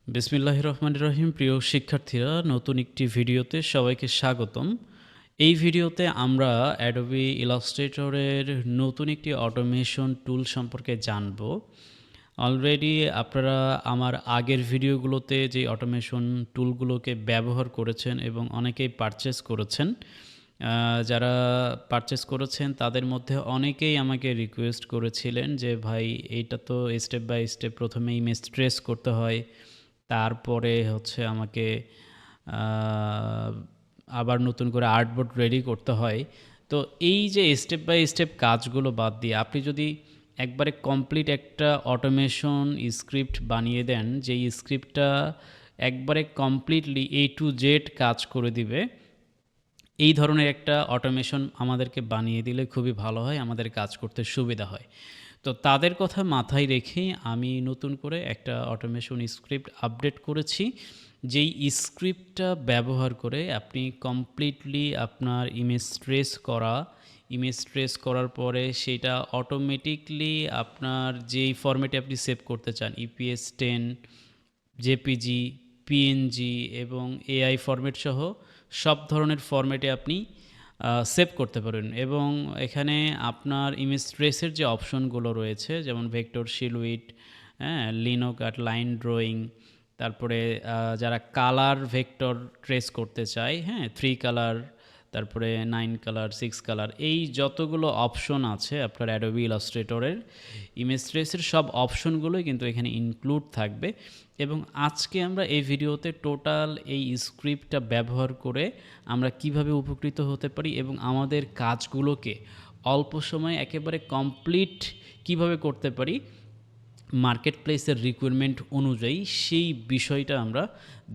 বিসমিল্লাহির রহমানির রহিম। প্রিয় শিক্ষার্থীরা, নতুন একটি ভিডিওতে সবাইকে স্বাগতম। এই ভিডিওতে আমরা অ্যাডোবি ইলাস্ট্রেটরের নতুন একটি অটোমেশন টুল সম্পর্কে জানব। অলরেডি আপনারা আমার আগের ভিডিওগুলোতে যে অটোমেশন টুলগুলোকে ব্যবহার করেছেন এবং অনেকেই পারচেস করেছেন, যারা পারচেস করেছেন তাদের মধ্যে অনেকেই আমাকে রিকোয়েস্ট করেছিলেন যে ভাই এইটা তো স্টেপ বাই স্টেপ প্রথমে ইমেজ ট্রেস করতে হয়, তারপরে হচ্ছে আমাকে আবার নতুন করে আর্টবোর্ড রেডি করতে হয়। তো এই যে স্টেপ বাই স্টেপ কাজগুলো বাদ দিয়ে আপনি যদি একবারে কমপ্লিট একটা অটোমেশন স্ক্রিপ্ট বানিয়ে দেন, যেই স্ক্রিপ্টটা একবারে কমপ্লিটলি A to Z কাজ করে দিবে, এই ধরনের একটা অটোমেশন আমাদেরকে বানিয়ে দিলে খুবই ভালো হয়, আমাদের কাজ করতে সুবিধা হয়। তো তাদের কথা মাথায় রেখেই আমি নতুন করে একটা অটোমেশন স্ক্রিপ্ট আপডেট করেছি, যেই স্ক্রিপ্টটা ব্যবহার করে আপনি কমপ্লিটলি আপনার ইমেজ ট্রেস করার পরে সেটা অটোমেটিকলি আপনার যেই ফরম্যাটে আপনি সেভ করতে চান, ইপিএস 10, জেপিজি, পিএনজি এবং এআই ফরম্যাট সহ সব ধরনের ফরম্যাটে আপনি সেভ করতে পারেন। এবং এখানে আপনার ইমেজ ট্রেসের যে অপশনগুলো রয়েছে, যেমন ভেক্টর সিলুইট, হ্যাঁ, লিনো কাট, লাইন ড্রয়িং, তারপরে যারা কালার ভেক্টর ট্রেস করতে চায়, হ্যাঁ, 3 কালার, তারপরে 9 কালার, 6 কালার, এই যতগুলো অপশন আছে আপনার অ্যাডোবি ইলাস্ট্রেটরের ইমেজ ট্রেসের সব অপশনগুলোই কিন্তু এখানে ইনক্লুড থাকবে। এবং আজকে আমরা এই ভিডিওতে টোটাল এই স্ক্রিপ্টটা ব্যবহার করে আমরা কিভাবে উপকৃত হতে পারি এবং আমাদের কাজগুলোকে অল্প সময়ে একেবারে কমপ্লিট কিভাবে করতে পারি মার্কেট প্লেসের রিকোয়ারমেন্ট অনুযায়ী, সেই বিষয়টা আমরা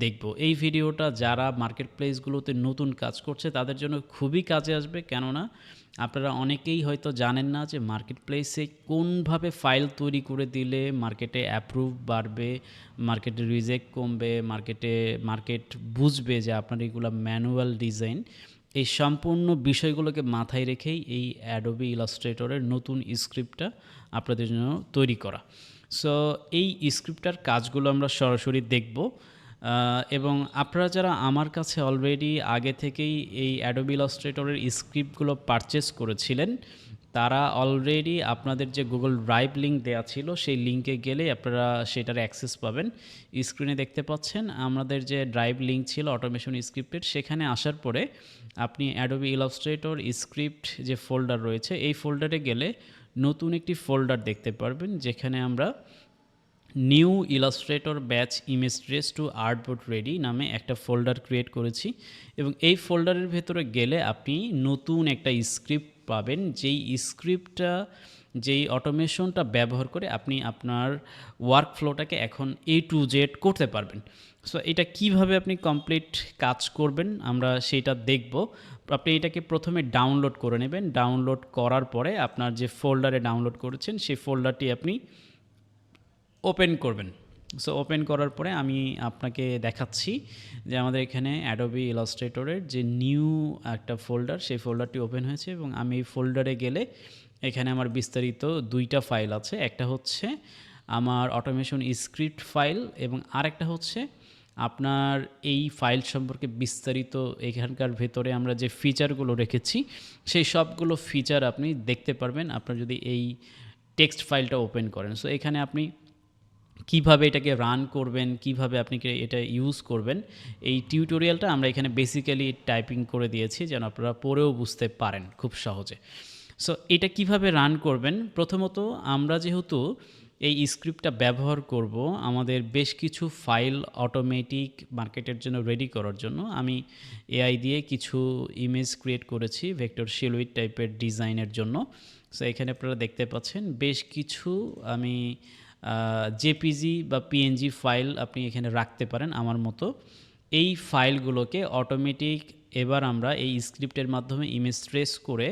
দেখব। এই ভিডিওটা যারা মার্কেট প্লেসগুলোতে নতুন কাজ করছে তাদের জন্য খুবই কাজে আসবে, কেননা আপনারা অনেকেই হয়তো জানেন না যে মার্কেট প্লেসে কোনভাবে ফাইল তৈরি করে দিলে মার্কেটে অ্যাপ্রুভ বাড়বে, মার্কেটে রিজেক্ট কমবে, মার্কেট বুঝবে যে আপনার এগুলো ম্যানুয়াল ডিজাইন। এই সম্পূর্ণ বিষয়গুলোকে মাথায় রেখেই এই অ্যাডোবি ইলাস্ট্রেটরের নতুন স্ক্রিপ্টটা আপনাদের জন্য তৈরি করা। সো এই স্ক্রিপ্টটার কাজগুলো আমরা সরাসরি দেখব। এবং আপনারা যারা আমার কাছে অলরেডি আগে থেকেই এই অ্যাডোবি ইলাস্ট্রেটরের স্ক্রিপ্টগুলো পারচেস করেছিলেন, তারা অলরেডি আপনাদের যে গুগল ড্রাইভ লিঙ্ক দেওয়া ছিল সেই লিঙ্কে গেলে আপনারা সেটার অ্যাক্সেস পাবেন। স্ক্রিনে দেখতে পাচ্ছেন আমাদের যে ড্রাইভ লিঙ্ক ছিল অটোমেশন স্ক্রিপ্টের, সেখানে আসার পরে আপনি অ্যাডোবি ইলাস্ট্রেটর স্ক্রিপ্ট যে ফোল্ডার রয়েছে এই ফোল্ডারে গেলে নতুন একটি ফোল্ডার দেখতে পারবেন, যেখানে আমরা new illustrator batch image trace to artboard ready নামে একটা ফোল্ডার ক্রিয়েট করেছি। এবং এই ফোল্ডারের ভেতরে গেলে আপনি নতুন একটা স্ক্রিপ্ট পাবেন, যেই অটোমেশনটা ব্যবহার করে আপনি আপনার ওয়ার্ক ফ্লোটাকে এখন A to Z করতে পারবেন। সো এটা কিভাবে আপনি কমপ্লিট কাজ করবেন আমরা সেইটা দেখব। আপনি এটাকে প্রথমে ডাউনলোড করে নেবেন। ডাউনলোড করার পরে আপনার যে ফোল্ডারে ডাউনলোড করেছেন সেই ফোল্ডারটি আপনি ওপেন করবেন। সো ওপেন করার পরে আমি আপনাকে দেখাচ্ছি যে আমাদের এখানে অ্যাডোবি ইলাস্ট্রেটরের যে নিউ একটা ফোল্ডার, সেই ফোল্ডারটি ওপেন হয়েছে। এবং আমি এই ফোল্ডারে গেলে এখানে আমার বিস্তারিত দুইটা ফাইল আছে। একটা হচ্ছে আমার অটোমেশন স্ক্রিপ্ট ফাইল এবং আরেকটা হচ্ছে আপনার এই ফাইল সম্পর্কে বিস্তারিত, এখানকার ভেতরে আমরা যে ফিচারগুলো রেখেছি সেই সবগুলো ফিচার আপনি দেখতে পারবেন আপনার যদি এই টেক্সট ফাইলটা ওপেন করেন। সো এখানে আপনি কিভাবে এটাকে রান করবেন, কিভাবে আপনি এটা ইউজ করবেন, এই টিউটোরিয়ালটা আমরা এখানে বেসিক্যালি টাইপিং করে দিয়েছি যেন আপনারা পড়েও বুঝতে পারেন খুব সহজে। সো এটা কিভাবে রান করবেন, প্রথমত আমরা যেহেতু এই স্ক্রিপ্টটা ব্যবহার করব আমাদের বেশ কিছু ফাইল অটোমেটিক মার্কেটের জন্য রেডি করার জন্য, আমি এআই দিয়ে কিছু ইমেজ ক্রিয়েট করেছি ভেক্টর সিলুইট টাইপের ডিজাইনের জন্য। সো এখানে আপনারা দেখতে পাচ্ছেন বেশ কিছু আমি জেপিজি বা পিএনজি ফাইল আপনি এখানে রাখতে পারেন আমার মতো। এই ফাইলগুলোকে অটোমেটিক এবার আমরা এই স্ক্রিপ্টের মাধ্যমে ইমেজ ট্রেস করে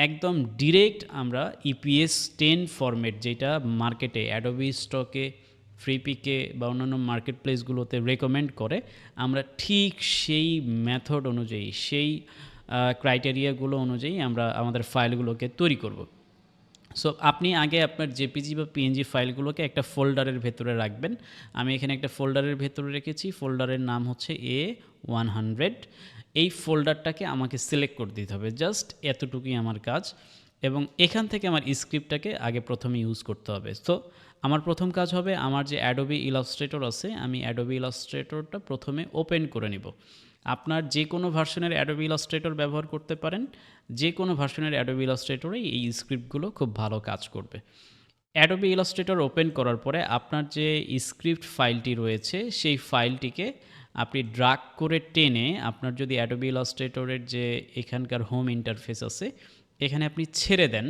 একদম ডিরেক্ট আমরা ইপিএস 10 ফরম্যাট, যেটা মার্কেটে অ্যাডোবি স্টকে, ফ্রিপিকে বা অন্যান্য মার্কেট প্লেসগুলোতে রেকমেন্ড করে, আমরা ঠিক সেই মেথড অনুযায়ী, সেই ক্রাইটেরিয়াগুলো অনুযায়ী আমরা আমাদের ফাইলগুলোকে তৈরি করব। সো আপনি আগে আপনার জেপিজি বা পিএনজি ফাইলগুলোকে একটা ফোল্ডারের ভেতরে রাখবেন। আমি এখানে একটা ফোল্ডারের ভেতরে রেখেছি, ফোল্ডারের নাম হচ্ছে A100। এই ফোল্ডারটাকে আমাকে সিলেক্ট করে দিতে হবে, জাস্ট এতটুকুই আমার কাজ। এবং এখান থেকে আমার স্ক্রিপ্টটাকে আগে প্রথমে ইউজ করতে হবে। তো আমার প্রথম কাজ হবে, আমার যে অ্যাডোবি ইলাস্ট্রেটর আছে, আমি অ্যাডোবি ইলাস্ট্রেটরটা প্রথমে ওপেন করে নিব। আপনার যে কোনো ভার্সনের অ্যাডোবি ইলাস্ট্রেটর ব্যবহার করতে পারেন, যে কোনো ভার্সনের অ্যাডোবি ইলাস্ট্রেটরেই এই স্ক্রিপ্টগুলো খুব ভালো কাজ করবে। অ্যাডোবি ইলাস্ট্রেটর ওপেন করার পরে আপনার যে স্ক্রিপ্ট ফাইলটি রয়েছে সেই ফাইলটিকে আপনি ড্রাগ করে টেনে, আপনার যদি অ্যাডোবি ইলাস্ট্রেটরের যে এখানকার হোম ইন্টারফেস আছে এখানে আপনি ছেড়ে দেন,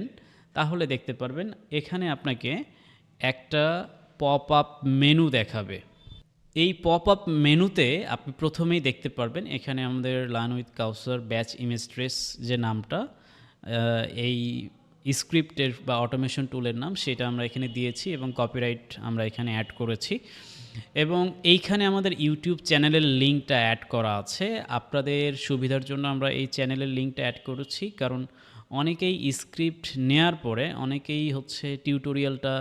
তাহলে দেখতে পারবেন এখানে আপনাকে একটা পপ আপ মেনু দেখাবে। এই পপ আপ মেনুতে আপনি প্রথমেই দেখতে পারবেন এখানে আমাদের learn with Kawsar batch image trace যে নামটা, এই স্ক্রিপ্টের বা অটোমেশন টুলের নাম, সেটা আমরা এখানে দিয়েছি এবং কপিরাইট আমরা এখানে অ্যাড করেছি। এবং এইখানে আমাদের ইউটিউব চ্যানেলের লিঙ্কটা অ্যাড করা আছে। আপনাদের সুবিধার জন্য আমরা এই চ্যানেলের লিঙ্কটা অ্যাড করেছি, কারণ অনেকেই স্ক্রিপ্ট নেয়ার পরে অনেকেই হচ্ছে টিউটোরিয়ালটা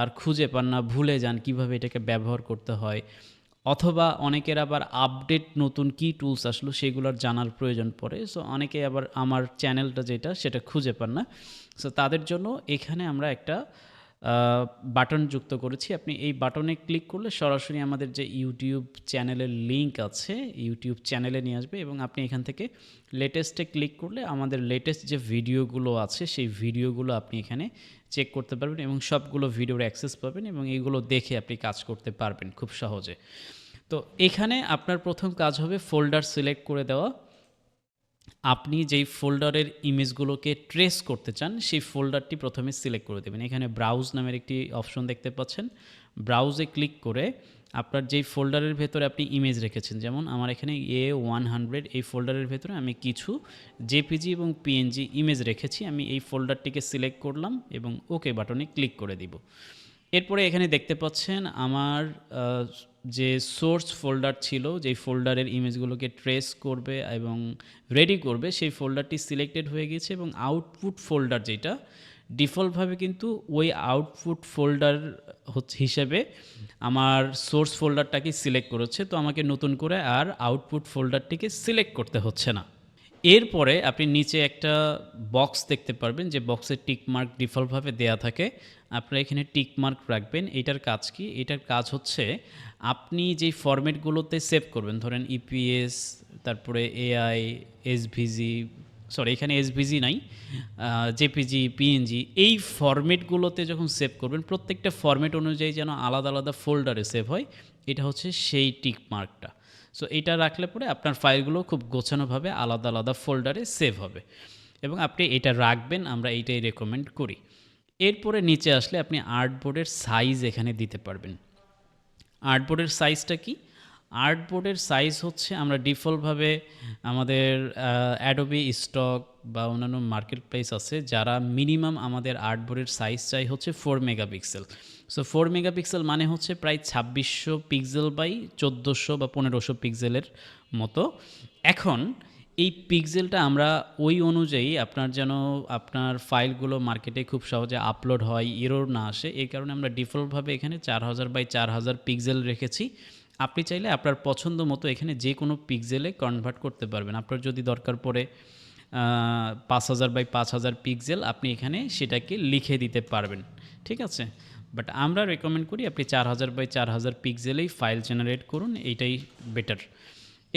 আর খুঁজে পান না, ভুলে যান কিভাবে এটাকে ব্যবহার করতে হয়, অথবা অনেকের আবার আপডেট নতুন কি টুলস আসলো সেগুলোর জানার প্রয়োজন পড়ে। সো অনেকে আবার আমার চ্যানেলটা যেটা সেটা খুঁজে পান না। সো তাদের জন্য এখানে আমরা একটা বাটন যুক্ত করেছি। আপনি এই বাটনে ক্লিক করলে সরাসরি আমাদের যে ইউটিউব চ্যানেলের লিঙ্ক আছে ইউটিউব চ্যানেলে নিয়ে আসবে, এবং আপনি এখান থেকে লেটেস্টে ক্লিক করলে আমাদের লেটেস্ট যে ভিডিওগুলো আছে সেই ভিডিওগুলো আপনি এখানে চেক করতে পারবেন এবং সবগুলো ভিডিওর অ্যাক্সেস পাবেন এবং এইগুলো দেখে আপনি কাজ করতে পারবেন খুব সহজে। তো এখানে আপনার প্রথম কাজ হবে ফোল্ডার সিলেক্ট করে দেওয়া। আপনি যেই ফোল্ডারের ইমেজগুলোকে ট্রেস করতে চান সেই ফোল্ডারটি প্রথমে সিলেক্ট করে দেবেন। এখানে ব্রাউজ নামের একটি অপশন দেখতে পাচ্ছেন, ব্রাউজে ক্লিক করে আপনার যেই ফোল্ডারের ভেতরে আপনি ইমেজ রেখেছেন, যেমন আমার এখানে A100, এই ফোল্ডারের ভেতরে আমি কিছু জেপিজি এবং পিএনজি ইমেজ রেখেছি। আমি এই ফোল্ডারটিকে সিলেক্ট করলাম এবং ওকে বাটনে ক্লিক করে দিব। এরপরে এখানে দেখতে পাচ্ছেন আমার যে সোর্স ফোল্ডার ছিল, যেই ফোল্ডারের ইমেজগুলোকে ট্রেস করবে এবং রেডি করবে, সেই ফোল্ডারটি সিলেক্টেড হয়ে গেছে এবং আউটপুট ফোল্ডার যেটা ডিফল্টভাবে কিন্তু ওই আউটপুট ফোল্ডার হিসেবে আমার সোর্স ফোল্ডারটাকে সিলেক্ট করেছে। তো আমাকে নতুন করে আর আউটপুট ফোল্ডারটিকে সিলেক্ট করতে হচ্ছে না। এরপরে আপনি নিচে একটা বক্স দেখতে পারবেন, যে বক্সের টিক মার্ক ডিফল্টভাবে দেয়া থাকে, আপনারা এখানে টিক মার্ক রাখবেন। এটার কাজ কি? এটার কাজ হচ্ছে আপনি যেই ফরম্যাটগুলোতে সেভ করবেন, ধরেন ইপিএস, তারপরে এআই, এসভিজি, সরি এখানে এসভিজি নাই, জেপিজি, পিএনজি, এই ফরম্যাটগুলোতে যখন সেভ করবেন প্রত্যেকটা ফরম্যাট অনুযায়ী যেন আলাদা আলাদা ফোল্ডারে সেভ হয়, এটা হচ্ছে সেই টিক মার্কটা। সো এটা রাখলে পরে আপনার ফাইলগুলো খুব গোছানোভাবে আলাদা আলাদা ফোল্ডারে সেভ হবে এবং আপনি এটা রাখবেন, আমরা এইটাই রেকমেন্ড করি। এরপরে নিচে আসলে আপনি আর্টবোর্ডের সাইজ এখানে দিতে পারবেন। আর্টবোর্ডের সাইজটা কি? আর্টবোর্ডের সাইজ হচ্ছে আমরা ডিফল্টভাবে আমাদের অ্যাডোবি স্টক বা অন্যান্য মার্কেট প্লেস আছে যারা মিনিমাম আমাদের আর্টবোর্ডের সাইজ চাই হচ্ছে 4 মেগাপিক্সেল। সো 4 মেগাপিক্সেল মানে হচ্ছে প্রায় 2600 পিক্সেল বাই 1400 বা 1500 পিক্সেলের মতো। এখন এই পিক্সেলটা আমরা ওই অনুযায়ী আপনার যেন আপনার ফাইলগুলো মার্কেটে খুব সহজে আপলোড হয়, এরর না আসে, এই কারণে আমরা ডিফল্টভাবে এখানে 4000 বাই 4000 পিক্সেল রেখেছি। আপনি চাইলে আপনার পছন্দ মতো এখানে যে কোনো পিক্সেলে কনভার্ট করতে পারবেন। আপনার যদি দরকার পড়ে 5000 বাই 5000 পিক্সেল, আপনি এখানে সেটাকে লিখে দিতে পারবেন, ঠিক আছে। বাট আমরা রেকমেন্ড করি আপনি 4000 বাই 4000 পিক্সেলেই ফাইল জেনারেট করুন, এইটাই বেটার।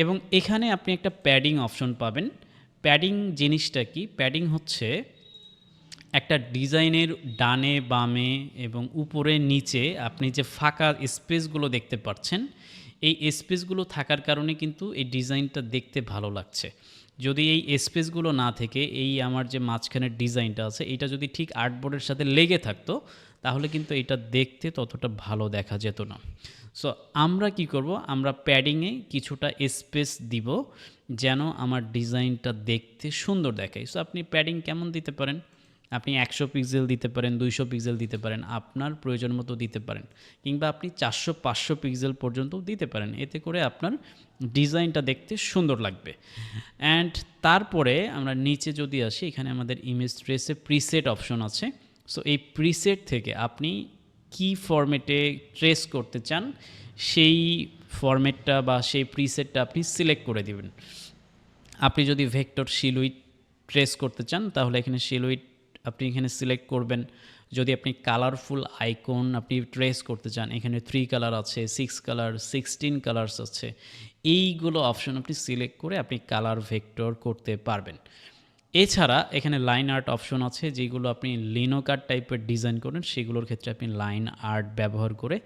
এবং এখানে আপনি একটা প্যাডিং অপশন পাবেন। প্যাডিং জিনিসটা কি? প্যাডিং হচ্ছে একটা ডিজাইনের ডানে বামে এবং উপরে নিচে আপনি যে ফাঁকা স্পেসগুলো দেখতে পাচ্ছেন, এই স্পেসগুলো থাকার কারণে কিন্তু এই ডিজাইনটা দেখতে ভালো লাগছে। যদি এই স্পেসগুলো না থেকে এই আমার যে মাঝখানের ডিজাইনটা আছে এটা যদি ঠিক আর্টবোর্ডের সাথে লেগে থাকতো, তাহলে কিন্তু এটা দেখতে ততটা ভালো দেখা যেত না। সো আমরা কি করব? আমরা প্যাডিংয়ে কিছুটা স্পেস দিব যেন আমার ডিজাইনটা দেখতে সুন্দর দেখায়। সো আপনি প্যাডিং কেমন দিতে পারেন? আপনি 100 পিক্সেল দিতে পারেন, 200 পিক্সেল দিতে পারেন, আপনার প্রয়োজন মতো দিতে পারেন, কিংবা আপনি 400-500 পিক্সেল পর্যন্তও দিতে পারেন। এতে করে আপনার ডিজাইনটা দেখতে সুন্দর লাগবে। অ্যান্ড তারপরে আমরা নিচে যদি আসি, এখানে আমাদের ইমেজ ট্রেসে প্রিসেট অপশন আছে। সো এই প্রিসেট থেকে আপনি কি ফরম্যাটে ট্রেস করতে চান সেই ফরম্যাটটা বা সেই প্রিসেটটা আপনি সিলেক্ট করে দিবেন। আপনি যদি ভেক্টর সিলুইট ট্রেস করতে চান তাহলে এখানে সিলুইট আপনি এখানে সিলেক্ট করবেন। যদি আপনি কালারফুল আইকন আপনি ট্রেস করতে চান, এখানে 3 কালার আছে, 6 কালার, 16 কালার্স আছে, এইগুলো অপশন আপনি সিলেক্ট করে আপনি কালার ভেক্টর করতে পারবেন। এছাড়া এখানে লাইন আর্ট অপশন আছে, যেগুলো আপনি লিনো কার্ড টাইপের ডিজাইন করেন সেগুলোর ক্ষেত্রে আপনি লাইন আর্ট ব্যবহার করে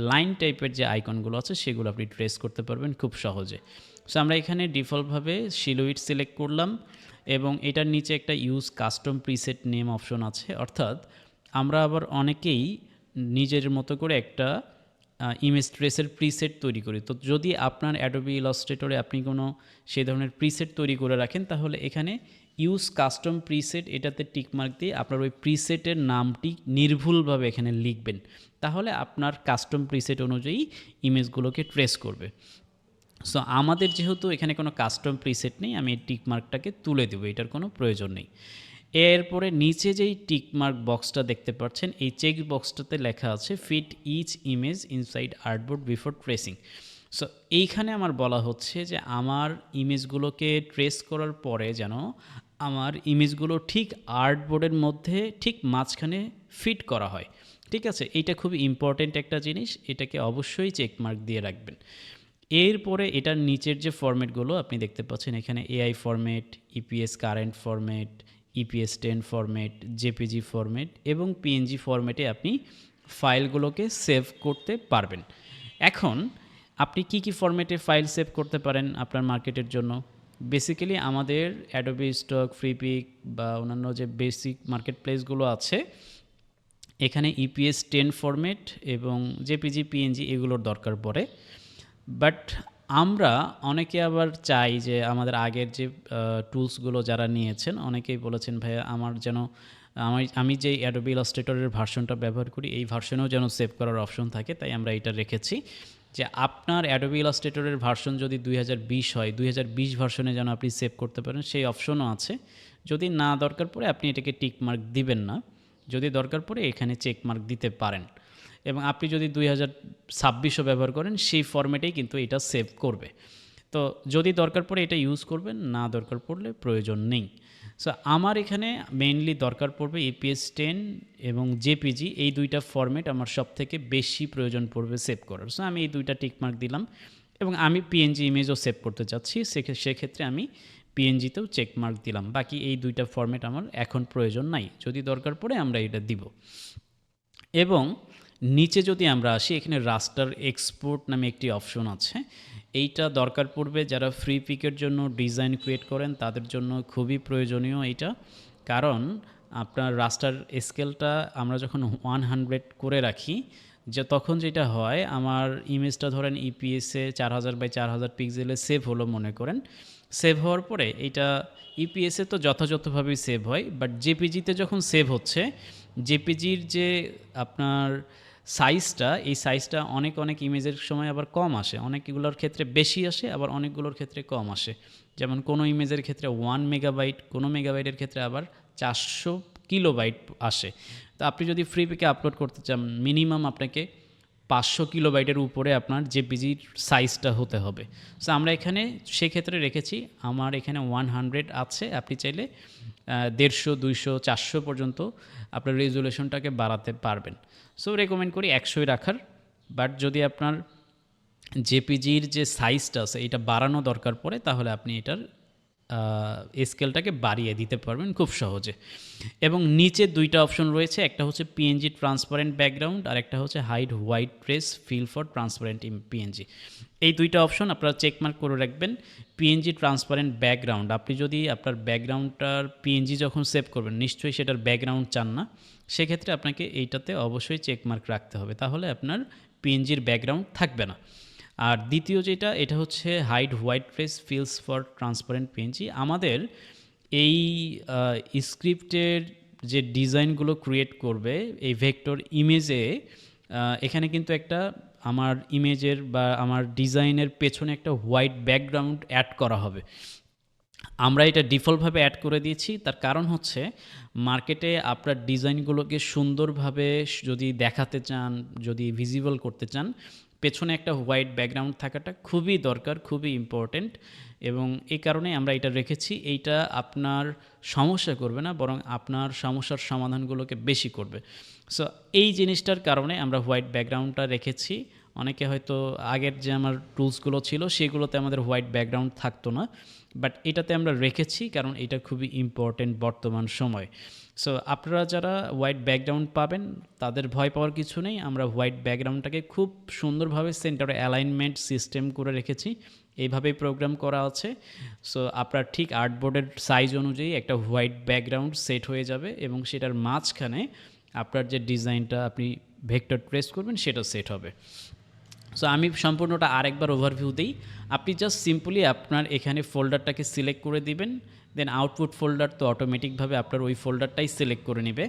লাইন টাইপের যে আইকনগুলো আছে সেগুলো আপনি ট্রেস করতে পারবেন খুব সহজে। সো আমরা এখানে ডিফল্টভাবে সিলুইট সিলেক্ট করলাম এবং এটার নিচে একটা use custom preset name option আছে, অর্থাৎ আমরা আবার অনেকেই নিজের মতো করে একটা ইমেজ ট্রেসের প্রিসেট তৈরি করি। তো যদি আপনার অ্যাডোবি ইলাস্ট্রেটরে আপনি কোনো সেই ধরনের প্রিসেট তৈরি করে রাখেন তাহলে এখানে ইউজ কাস্টম প্রিসেট এটাতে টিকমার্ক দিয়ে আপনার ওই প্রিসেটের নামটি নির্ভুলভাবে এখানে লিখবেন, তাহলে আপনার কাস্টম প্রিসেট অনুযায়ী ইমেজগুলোকে ট্রেস করবে। সো আমাদের যেহেতু এখানে কোনো কাস্টম প্রিসেট নেই, আমি এই টিকমার্কটাকে তুলে দেবো, এটার কোনো প্রয়োজন নেই। এরপরে নিচে যেই টিকমার্ক বক্সটা দেখতে পাচ্ছেন, এই চেক বক্সটাতে লেখা আছে fit each image inside artboard before tracing. So এইখানে আমার বলা হচ্ছে যে আমার ইমেজগুলোকে ট্রেস করার পরে যেন আমার ইমেজগুলো ঠিক আর্টবোর্ডের মধ্যে ঠিক মাঝখানে ফিট করা হয়। ঠিক আছে, এইটা খুব ইম্পর্ট্যান্ট একটা জিনিস, এটাকে অবশ্যই চেকমার্ক দিয়ে রাখবেন। এরপরে এটার নিচের যে ফরম্যাটগুলো আপনি দেখতে পাচ্ছেন, এখানে AI format, EPS current format, EPS 10 format, JPG format এবং পিএনজি ফরম্যাটে আপনি ফাইলগুলোকে সেভ করতে পারবেন। এখন আপনি কি কি ফরম্যাটে ফাইল সেভ করতে পারেন আপনার মার্কেটের জন্য? বেসিক্যালি আমাদের অ্যাডোবি স্টক, ফ্রিপিক বা অন্যান্য যে বেসিক মার্কেট প্লেসগুলো আছে, এখানে ইপিএস 10 ফরম্যাট এবং জেপিজি, পিএনজি এগুলোর দরকার পড়ে। বাট আমরা অনেকে আবার চাই যে আমাদের আগের যে টুলসগুলো যারা নিয়েছেন অনেকেই বলেছেন ভাইয়া আমার যেন আমি যে অ্যাডোবি ইলাস্ট্রেটরের ভার্সনটা ব্যবহার করি এই ভার্সনেও যেন সেভ করার অপশন থাকে, তাই আমরা এটা রেখেছি যে আপনার অ্যাডোবি ইলাস্ট্রেটরের ভার্সন যদি 2020 হয় 2020 ভার্সনে যেন আপনি সেভ করতে পারেন সেই অপশনও আছে। যদি না দরকার পড়ে আপনি এটাকে টিক মার্ক দিবেন না, যদি দরকার পড়ে এখানে চেক মার্ক দিতে পারেন। এবং আপনি যদি 2026ও ব্যবহার করেন সেই ফরম্যাটেই কিন্তু এটা সেভ করবে। তো যদি দরকার পড়ে এটা ইউজ করবেন, না দরকার পড়লে প্রয়োজন নেই। সো আমার এখানে মেইনলি দরকার পড়বে ইপিএস 10 এবং জেপিজি, এই দুইটা ফরম্যাট আমার সবথেকে বেশি প্রয়োজন পড়বে সেভ করার। সো আমি এই দুইটা টিকমার্ক দিলাম এবং আমি পিএনজি ইমেজও সেভ করতে চাচ্ছি, সেক্ষেত্রে আমি পিএনজিতেও চেকমার্ক দিলাম। বাকি এই দুইটা ফরম্যাট আমার এখন প্রয়োজন নাই, যদি দরকার পড়ে আমরা এটা দিব। এবং নিচে যদি আমরা আসি, এখানে রাস্টার এক্সপোর্ট নামে একটি অপশন আছে, এইটা দরকার পড়বে যারা ফ্রি পিকের জন্য ডিজাইন ক্রিয়েট করেন তাদের জন্য খুবই প্রয়োজনীয় এইটা। কারণ আপনার রাস্টার স্কেলটা আমরা যখন 100 করে রাখি, যে তখন যেটা হয় আমার ইমেজটা ধরেন ইপিএসে 4000x4000 পিক্সেলে সেভ হলো মনে করেন, সেভ হওয়ার পরে এইটা ইপিএসে তো যথাযথভাবেই সেভ হয়, বাট জেপিজিতে যখন সেভ হচ্ছে জেপিজির যে আপনার সাইজটা, এই সাইজটা অনেক অনেক ইমেজের সময় আবার কম আসে, অনেকগুলোর ক্ষেত্রে বেশি আসে আবার অনেকগুলোর ক্ষেত্রে কম আসে। যেমন কোনো ইমেজের ক্ষেত্রে 1 মেগাবাইট, কোনো মেগাবাইটের ক্ষেত্রে আবার 400 কিলোবাইট আসে। তো আপনি যদি ফ্রি পিকে আপলোড করতে চান মিনিমাম আপনাকে 500 কিলোবাইটের উপরে আপনার জেপিজির সাইজটা হতে হবে। সো আমরা এখানে সেক্ষেত্রে রেখেছি আমার এখানে 100 আছে, আপনি চাইলে 150, 200, 400 পর্যন্ত আপনার রেজুলেশনটাকে বাড়াতে পারবেন। সো রেকমেন্ড করি 100ই রাখার। বাট যদি আপনার জেপিজির যে সাইজটা আছে এটা বাড়ানো দরকার পড়ে তাহলে আপনি এটার স্কেলটাকে বাড়িয়ে দিতে পারবেন খুব সহজে। এবং নিচে দুইটা অপশন রয়েছে, একটা হচ্ছে পিএনজি ট্রান্সপারেন্ট ব্যাকগ্রাউন্ড আর একটা হচ্ছে hide white trace fill for transparent in PNG. এই দুইটা অপশন আপনারা চেকমার্ক করে রাখবেন। পিএনজি ট্রান্সপারেন্ট ব্যাকগ্রাউন্ড, আপনি যদি আপনার ব্যাকগ্রাউন্ডটার পিএনজি যখন সেভ করবেন নিশ্চয়ই সেটার ব্যাকগ্রাউন্ড চান না, সেক্ষেত্রে আপনাকে এইটাতে অবশ্যই চেকমার্ক রাখতে হবে, তাহলে আপনার পিএনজির ব্যাকগ্রাউন্ড থাকবে না। আর দ্বিতীয় যেটা, এটা হচ্ছে hide white trace fills for transparent PNG. আমাদের এই স্ক্রিপ্টের যে ডিজাইনগুলো ক্রিয়েট করবে এই ভেক্টর ইমেজে, এখানে কিন্তু একটা আমার ইমেজের বা আমার ডিজাইনের পেছনে একটা হোয়াইট ব্যাকগ্রাউন্ড অ্যাড করা হবে। আমরা এটা ডিফল্টভাবে অ্যাড করে দিয়েছি। তার কারণ হচ্ছে মার্কেটে আপনার ডিজাইনগুলোকে সুন্দরভাবে যদি দেখাতে চান, যদি ভিজিবল করতে চান, পেছনে একটা হোয়াইট ব্যাকগ্রাউন্ড থাকাটা খুবই দরকার, খুবই ইম্পর্ট্যান্ট এবং এই কারণে আমরা এটা রেখেছি। এইটা আপনার সমস্যা করবে না, বরং আপনার সমস্যার সমাধানগুলোকে বেশি করবে। সো এই জিনিসটার কারণে আমরা হোয়াইট ব্যাকগ্রাউন্ডটা রেখেছি। অনেকে হয়তো আগের যে আমার টুলসগুলো ছিল সেগুলোতে আমাদের হোয়াইট ব্যাকগ্রাউন্ড থাকতো না, বাট এটাতে আমরা রেখেছি কারণ এটা খুবই ইম্পর্টেন্ট বর্তমান সময়। সো আপনারা যারা হোয়াইট ব্যাকগ্রাউন্ড পাবেন তাদের ভয় পাওয়ার কিছু নেই। আমরা হোয়াইট ব্যাকগ্রাউন্ডটাকে খুব সুন্দরভাবে সেন্টারে অ্যালাইনমেন্ট সিস্টেম করে রেখেছি, এইভাবেই প্রোগ্রাম করা আছে। সো আপনার ঠিক আর্টবোর্ডের সাইজ অনুযায়ী একটা হোয়াইট ব্যাকগ্রাউন্ড সেট হয়ে যাবে এবং সেটার মাঝখানে আপনার যে ডিজাইনটা আপনি ভেক্টর ট্রেস করবেন সেটা সেট হবে। সো আমি সম্পূর্ণটা আরেকবার ওভারভিউ দিই। আপনি জাস্ট সিম্পলি আপনার এখানে ফোল্ডারটাকে সিলেক্ট করে দিবেন, দেন আউটপুট ফোল্ডার তো অটোমেটিকভাবে আপনার ওই ফোল্ডারটাই সিলেক্ট করে নেবে।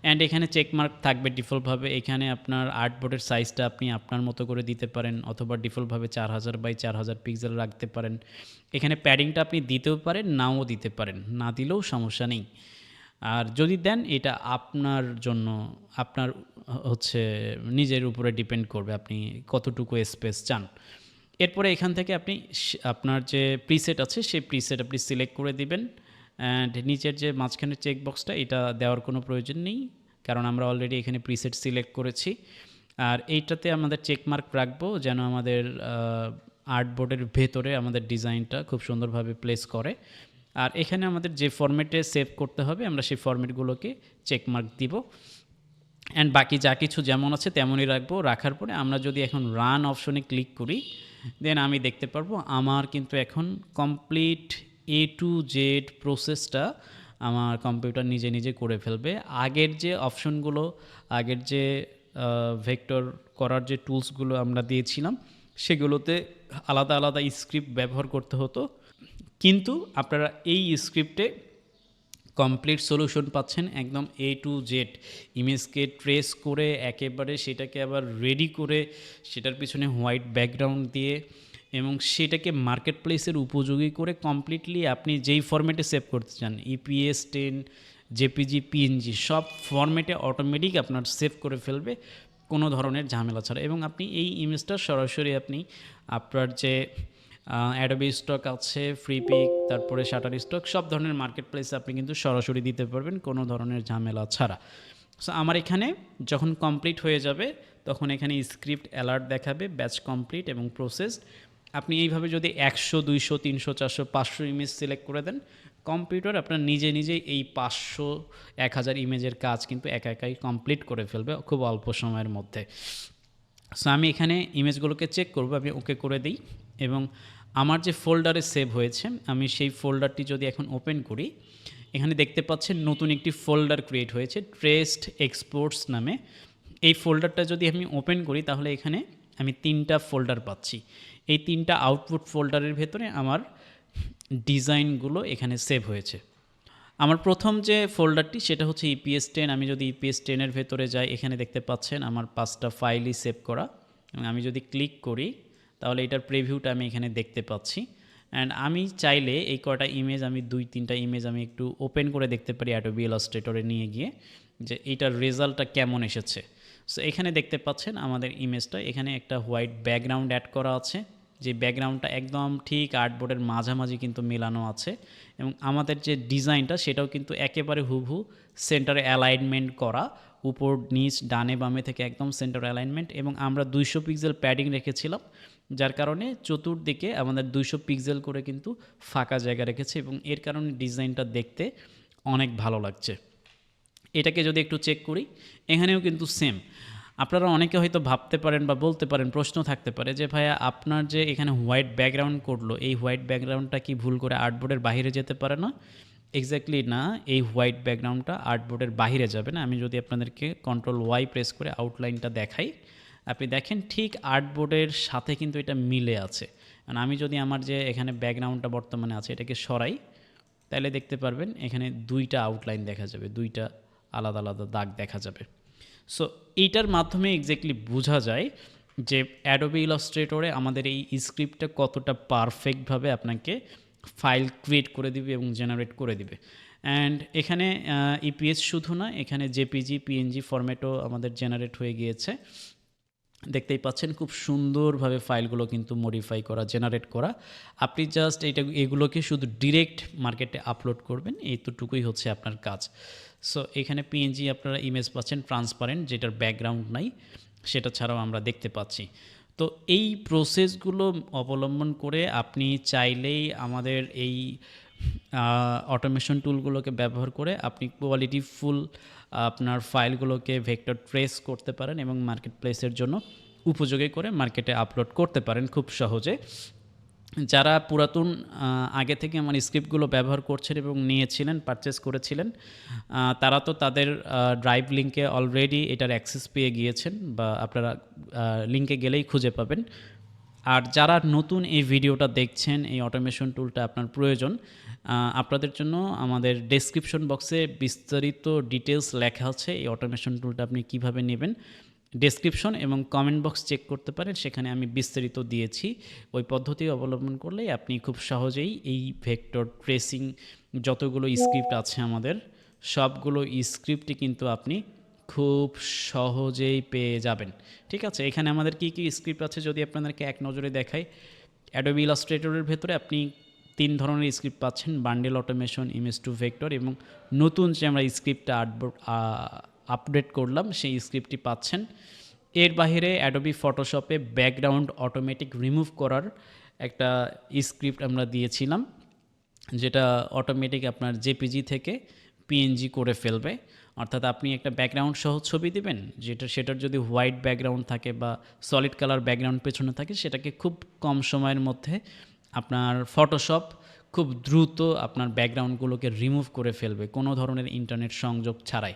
অ্যান্ড এখানে চেকমার্ক থাকবে ডিফল্টভাবে। এখানে আপনার আর্টবোর্ডের সাইজটা আপনি আপনার মতো করে দিতে পারেন, অথবা ডিফল্টভাবে 4000 বাই 4000 পিক্সেল রাখতে পারেন। এখানে প্যাডিংটা আপনি দিতেও পারেন, নাও দিতে পারেন, না দিলেও সমস্যা নেই। আর যদি দেন এটা আপনার জন্য, আপনার হচ্ছে নিজের উপরে ডিপেন্ড করবে আপনি কতটুকু স্পেস চান। এরপরে এখান থেকে আপনি আপনার যে প্রিসেট আছে সেই প্রিসেট আপনি সিলেক্ট করে দিবেন। অ্যান্ড নিচের যে মাঝখানের চেকবক্সটা এটা দেওয়ার কোনো প্রয়োজন নেই, কারণ আমরা অলরেডি এখানে প্রিসেট সিলেক্ট করেছি। আর এইটাতে আমাদের চেকমার্ক রাখবো যেন আমাদের আর্টবোর্ডের ভেতরে আমাদের ডিজাইনটা খুব সুন্দরভাবে প্লেস করে। আর এখানে আমাদের যে ফরম্যাটে সেভ করতে হবে আমরা সেই ফরম্যাটগুলোকে চেকমার্ক দিব। অ্যান্ড বাকি যা কিছু যেমন আছে তেমনই রাখবো। রাখার পরে আমরা যদি এখন রান অপশনে ক্লিক করি, দেন আমি দেখতে পারবো আমার কিন্তু এখন কমপ্লিট A to Z প্রসেসটা আমার কম্পিউটার নিজে নিজে করে ফেলবে। আগের যে অপশনগুলো, আগের যে ভেক্টর করার যে টুলসগুলো আমরা দিয়েছিলাম সেগুলোতে আলাদা আলাদা স্ক্রিপ্ট ব্যবহার করতে হতো, কিন্তু আপনারা এই স্ক্রিপ্টে কমপ্লিট সলিউশন পাচ্ছেন একদম A to Z। ইমেজকে ট্রেস করে একেবারে সেটাকে আবার রেডি করে সেটার পিছনে হোয়াইট ব্যাকগ্রাউন্ড দিয়ে এবং সেটাকে মার্কেট প্লেসের উপযোগী করে কমপ্লিটলি আপনি যেই ফরম্যাটে সেভ করতে চান, EPS 10, JPG, PNG সব ফরম্যাটে অটোমেটিক আপনার সেভ করে ফেলবে কোনো ধরনের ঝামেলা ছাড়া। এবং আপনি এই ইমেজটা সরাসরি আপনি আপনার যে অ্যাডোবি স্টক আছে, ফ্রিপিক, তারপরে শাটার স্টক, সব ধরনের মার্কেট প্লেসে আপনি কিন্তু সরাসরি দিতে পারবেন কোনো ধরনের ঝামেলা ছাড়া। সো আমার এখানে যখন কমপ্লিট হয়ে যাবে তখন এখানে স্ক্রিপ্ট অ্যালার্ট দেখাবে ব্যাচ কমপ্লিট এবং প্রসেসড। আপনি এইভাবে যদি 100, 200, 300, 400, 500 ইমেজ সিলেক্ট করে দেন, কম্পিউটার আপনার নিজে নিজেই এই 500, 1000 ইমেজের কাজ কিন্তু একা একাই কমপ্লিট করে ফেলবে খুব অল্প সময়ের মধ্যে। সো আমি এখানে ইমেজগুলোকে চেক করব, আমি ওকে করে দিই এবং আমার যে ফোল্ডারে সেভ হয়েছে আমি সেই ফোল্ডারটি যদি এখন ওপেন করি, এখানে দেখতে পাচ্ছেন নতুন একটি ফোল্ডার ক্রিয়েট হয়েছে ট্রেসড এক্সপোর্টস নামে। এই ফোল্ডারটা যদি আমি ওপেন করি তাহলে এখানে আমি 3টা ফোল্ডার পাচ্ছি। এই 3টা আউটপুট ফোল্ডারের ভেতরে আমার ডিজাইনগুলো এখানে সেভ হয়েছে। আমার প্রথম যে ফোল্ডারটি সেটা হচ্ছে EPS 10। আমি যদি EPS 10-এর ভেতরে যাই, এখানে দেখতে পাচ্ছেন আমার 5টা ফাইলই সেভ করা এবং আমি যদি ক্লিক করি তাহলে এটার প্রিভিউটা আমি এখানে দেখতে পাচ্ছি। অ্যান্ড আমি চাইলে এই কটা ইমেজ, আমি 2-3টা ইমেজ আমি একটু ওপেন করে দেখতে পারি অ্যাডোবি ইলাস্ট্রেটরে নিয়ে গিয়ে যে এইটার রেজাল্টটা কেমন এসেছে। সো এখানে দেখতে পাচ্ছেন আমাদের ইমেজটা, এখানে একটা হোয়াইট ব্যাকগ্রাউন্ড অ্যাড করা আছে, যে ব্যাকগ্রাউন্ডটা একদম ঠিক আর্টবোর্ডের মাঝামাঝি কিন্তু মেলানো আছে এবং আমাদের যে ডিজাইনটা সেটাও কিন্তু একেবারে হুবহু সেন্টারে অ্যালাইনমেন্ট করা, উপর নিচ ডানে বামে থেকে একদম সেন্টার অ্যালাইনমেন্ট। এবং আমরা 200 পিক্সেল প্যাডিং রেখেছিলাম, যার কারণে চতুর্দিকে আমাদের 200 পিক্সেল করে কিন্তু ফাঁকা জায়গা রেখেছে এবং এর কারণে ডিজাইনটা দেখতে অনেক ভালো লাগছে। এটাকে যদি একটু চেক করি, এখানেও কিন্তু সেম। আপনারা অনেকে হয়তো ভাবতে পারেন বা বলতে পারেন, প্রশ্ন থাকতে পারে যে ভাইয়া আপনার যে এখানে হোয়াইট ব্যাকগ্রাউন্ড করলো, এই হোয়াইট ব্যাকগ্রাউন্ডটা কি ভুল করে আর্টবোর্ডের বাইরে যেতে পারে না? এক্স্যাক্টলি না, এই হোয়াইট ব্যাকগ্রাউন্ডটা আর্টবোর্ডের বাইরে যাবে না। আমি যদি আপনাদেরকে Ctrl+Y প্রেস করে আউটলাইনটা দেখাই, আপনি দেখেন ঠিক আর্টবোর্ডের সাথে কিন্তু এটা মিলে আছে। আর আমি যদি আমার যে এখানে ব্যাকগ্রাউন্ডটা বর্তমানে আছে এটাকে সরাই, তাহলে দেখতে পারবেন এখানে 2টা আউটলাইন দেখা যাবে, 2টা আলাদা আলাদা দাগ দেখা যাবে। সো এইটার মাধ্যমে এক্স্যাক্টলি বোঝা যায় যে অ্যাডোবি ইলাস্ট্রেটরে আমাদের এই স্ক্রিপ্টটা কতটা পারফেক্টভাবে আপনাকে ফাইল ক্রিয়েট করে দিবে এবং জেনারেট করে দিবে। অ্যান্ড এখানে ইপিএস শুধু না, এখানে জেপিজি পিএনজি ফরম্যাটও আমাদের জেনারেট হয়ে গিয়েছে। দেখতেই পাচ্ছেন খুব সুন্দরভাবে ফাইলগুলো কিন্তু মডিফাই করা, জেনারেট করা। আপনি জাস্ট এগুলোকে শুধু ডিরেক্ট মার্কেটে আপলোড করবেন, এইটুকুই হচ্ছে আপনার কাজ। সো এখানে পিএনজি আপনারা ইমেজ পাচ্ছেন ট্রান্সপারেন্ট, যেটার ব্যাকগ্রাউন্ড নাই, সেটা ছাড়াও আমরা দেখতে পাচ্ছি। তো এই প্রসেসগুলো অবলম্বন করে আপনি চাইলেই আমাদের এই অটোমেশন টুলগুলোকে ব্যবহার করে আপনি কোয়ালিটিফুল আপনার ফাইলগুলোকে ভেক্টর ট্রেস করতে পারেন এবং মার্কেট প্লেসের জন্য উপযোগী করে মার্কেটে আপলোড করতে পারেন খুব সহজে। যারা পুরাতন আগে থেকে আমার স্ক্রিপ্টগুলো ব্যবহার করছেন এবং নিয়েছিলেন, পারচেস করেছিলেন, তারা তো তাদের ড্রাইভ লিঙ্কে অলরেডি এটার অ্যাক্সেস পেয়ে গিয়েছেন, বা আপনারা লিঙ্কে গেলেই খুঁজে পাবেন। আর যারা নতুন এই ভিডিওটা দেখছেন, এই অটোমেশন টুলটা আপনার প্রয়োজন, আপনাদের জন্য আমাদের ডেসক্রিপশন বক্সে বিস্তারিত ডিটেলস লেখা আছে এই অটোমেশন টুলটা আপনি কিভাবে নেবেন। ডেসক্রিপশন এবং কমেন্ট বক্স চেক করতে পারেন, সেখানে আমি বিস্তারিত দিয়েছি। ওই পদ্ধতি অবলম্বন করলেই আপনি খুব সহজেই এই ভেক্টর ট্রেসিং যতগুলো স্ক্রিপ্ট আছে আমাদের, সবগুলো স্ক্রিপ্টই কিন্তু আপনি খুব সহজেই পেয়ে যাবেন। ঠিক আছে, এখানে আমাদের কি কি স্ক্রিপ্ট আছে যদি আপনাদেরকে এক নজরে দেখাই। অ্যাডোবি ইলাস্ট্রেটরের ভেতরে আপনি 3 ধরনের স্ক্রিপ্ট পাচ্ছেন: bundle automation, image to vector, এবং নতুন যে আমরা স্ক্রিপ্টটা আপডেট করলাম সেই স্ক্রিপ্টটি পাচ্ছেন। এর বাইরে অ্যাডোবি ফটোশপে ব্যাকগ্রাউন্ড অটোমেটিক রিমুভ করার একটা স্ক্রিপ্ট আমরা দিয়েছিলাম, যেটা অটোমেটিক আপনার জেপিজি থেকে পিএনজি করে ফেলবে। অর্থাৎ আপনি একটা ব্যাকগ্রাউন্ড সহ ছবি দিবেন, সেটার যদি হোয়াইট ব্যাকগ্রাউন্ড থাকে বা সলিড কালার ব্যাকগ্রাউন্ড পেছনে থাকে, সেটাকে খুব কম সময়ের মধ্যে আপনার ফটোশপ খুব দ্রুত আপনার ব্যাকগ্রাউন্ডগুলোকে রিমুভ করে ফেলবে কোনো ধরনের ইন্টারনেট সংযোগ ছাড়াই।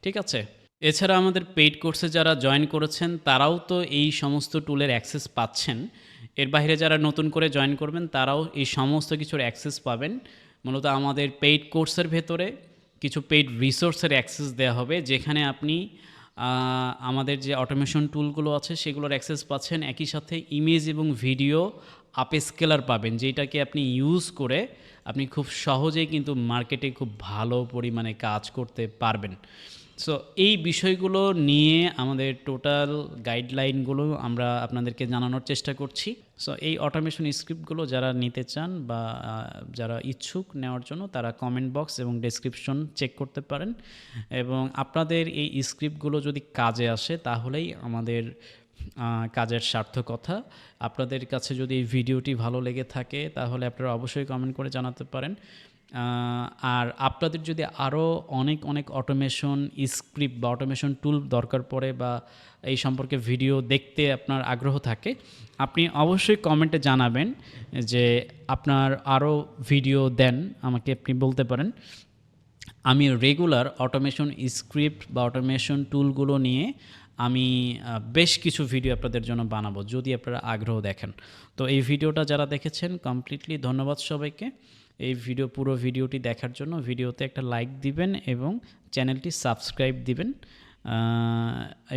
ঠিক আছে, এছাড়া আমাদের পেইড কোর্সে যারা জয়েন করেছেন তারাও তো এই সমস্ত টুলের অ্যাক্সেস পাচ্ছেন। এর বাইরে যারা নতুন করে জয়েন করবেন তারাও এই সমস্ত কিছুর অ্যাক্সেস পাবেন। মূলত আমাদের পেইড কোর্সের ভেতরে কিছু পেইড রিসোর্সের অ্যাক্সেস দেওয়া হবে, যেখানে আপনি আমাদের যে অটোমেশন টুলগুলো আছে সেগুলোর অ্যাক্সেস পাচ্ছেন। একই সাথে ইমেজ এবং ভিডিও আপস্কেলার পাবেন, যেটাকে আপনি ইউজ করে আপনি খুব সহজেই কিন্তু মার্কেটে খুব ভালো পরিমাণে কাজ করতে পারবেন। সো এই বিষয়গুলো নিয়ে আমাদের টোটাল গাইডলাইনগুলো আমরা আপনাদেরকে জানানোর চেষ্টা করছি। সো এই অটোমেশন স্ক্রিপ্টগুলো যারা নিতে চান বা যারা ইচ্ছুক নেওয়ার জন্য, তারা কমেন্ট বক্স এবং ডেসক্রিপশন চেক করতে পারেন। এবং আপনাদের এই স্ক্রিপ্টগুলো যদি কাজে আসে তাহলেই আমাদের কাজের সার্থকতা। আপনাদের কাছে যদি এই ভিডিওটি ভালো লেগে থাকে তাহলে আপনারা অবশ্যই কমেন্ট করে জানাতে পারেন। আর আপনাদের যদি আরও অনেক অনেক অটোমেশন স্ক্রিপ্ট বা অটোমেশন টুল দরকার পড়ে, বা এই সম্পর্কে ভিডিও দেখতে আপনার আগ্রহ থাকে, আপনি অবশ্যই কমেন্টে জানাবেন যে আপনার আরও ভিডিও দেন, আমাকে আপনি বলতে পারেন। আমি রেগুলার অটোমেশন স্ক্রিপ্ট বা অটোমেশন টুলগুলো নিয়ে আমি বেশ কিছু ভিডিও আপনাদের জন্য বানাবো, যদি আপনারা আগ্রহ দেখেন। তো এই ভিডিওটা যারা দেখেছেন কমপ্লিটলি ধন্যবাদ সবাইকে। এই পুরো ভিডিওটি দেখার জন্য ভিডিওতে একটা লাইক দিবেন এবং চ্যানেলটি সাবস্ক্রাইব দিবেন।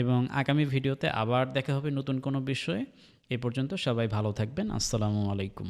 এবং আগামী ভিডিওতে আবার দেখা হবে নতুন কোনো বিষয়ে। এ পর্যন্ত সবাই ভালো থাকবেন। আসসালামু আলাইকুম।